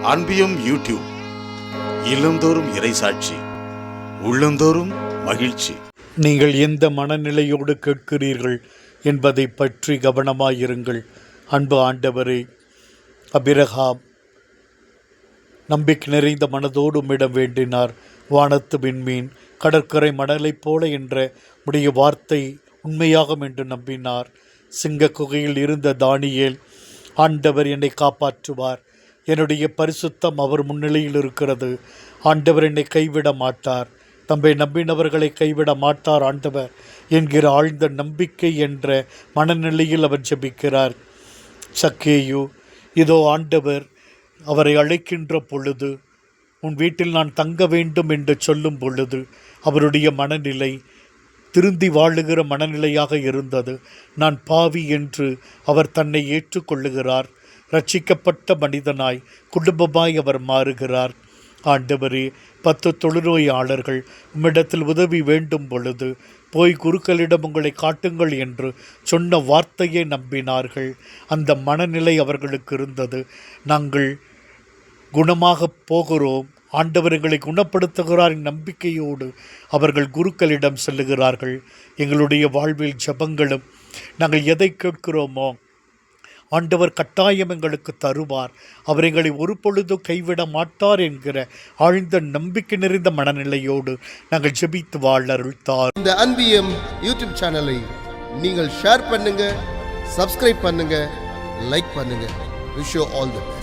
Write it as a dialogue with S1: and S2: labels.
S1: அன்பியும் YouTube இல்லந்தோறும் இறைசாட்சி, உள்ளந்தோறும் மகிழ்ச்சி.
S2: நீங்கள் எந்த மனநிலையோடு கேட்கிறீர்கள் என்பதை பற்றி கவனமாயிருங்கள். அன்பு ஆண்டவரே, அபிரகாம் நம்பிக்கை நிறைந்த மனதோடு உம்மிடம் வேண்டினார். வானத்து விண்மீன், கடற்கரை மணலைப் போல என்ற உடைய வார்த்தை உண்மையாகும் என்று நம்பினார். சிங்க குகையில் இருந்த தானியேல், ஆண்டவர் என்னை காப்பாற்றுவார், என்னுடைய பரிசுத்தம் அவர் முன்னிலையில் இருக்கிறது, ஆண்டவர் என்னை கைவிட மாட்டார், தம்மை நம்பினவர்களை கைவிட மாட்டார் ஆண்டவர் என்கிற ஆழ்ந்த நம்பிக்கை என்ற மனநிலையில் அவர் ஜெபிக்கிறார். சக்கேயு, இதோ ஆண்டவர் அவரை அழைக்கின்ற பொழுது, உன் வீட்டில் நான் தங்க வேண்டும் என்று சொல்லும் பொழுது அவருடைய மனநிலை திருந்தி வாழுகிற மனநிலையாக இருந்தது. நான் பாவி என்று அவர் தன்னை ஏற்றுக்கொள்ளுகிறார். ரட்சிக்கப்பட்ட மனிதனாய் குடும்பமாய் அவர் மாறுகிறார். ஆண்டவரே, 10 தொழுநோயாளர்கள் உம்மிடத்தில் உதவி வேண்டும் பொழுது போய் குருக்களிடம் உங்களை காட்டுங்கள் என்று சொன்ன வார்த்தையை நம்பினார்கள். அந்த மனநிலை அவர்களுக்கு இருந்தது. நாங்கள் குணமாக போகிறோம், ஆண்டவர் எங்களை குணப்படுத்துகிறார் நம்பிக்கையோடு அவர்கள் குருக்களிடம் செல்லுகிறார்கள். எங்களுடைய வாழ்வில் ஜெபங்களும் நாங்கள் எதை கேட்கிறோமோ ஆண்டவர் கட்டாயம் எங்களுக்கு தருவார், அவர் எங்களை ஒரு பொழுதும் கைவிட மாட்டார் என்கிற ஆழ்ந்த நம்பிக்கை நிறைந்த மனநிலையோடு நாங்கள் ஜெபித்து வாழ அருள்தார்.
S3: இந்த அன்பியம் யூடியூப் சேனலை நீங்கள் ஷேர் பண்ணுங்க, சப்ஸ்கிரைப் பண்ணுங்க, லைக் பண்ணுங்க. Wish you all the best.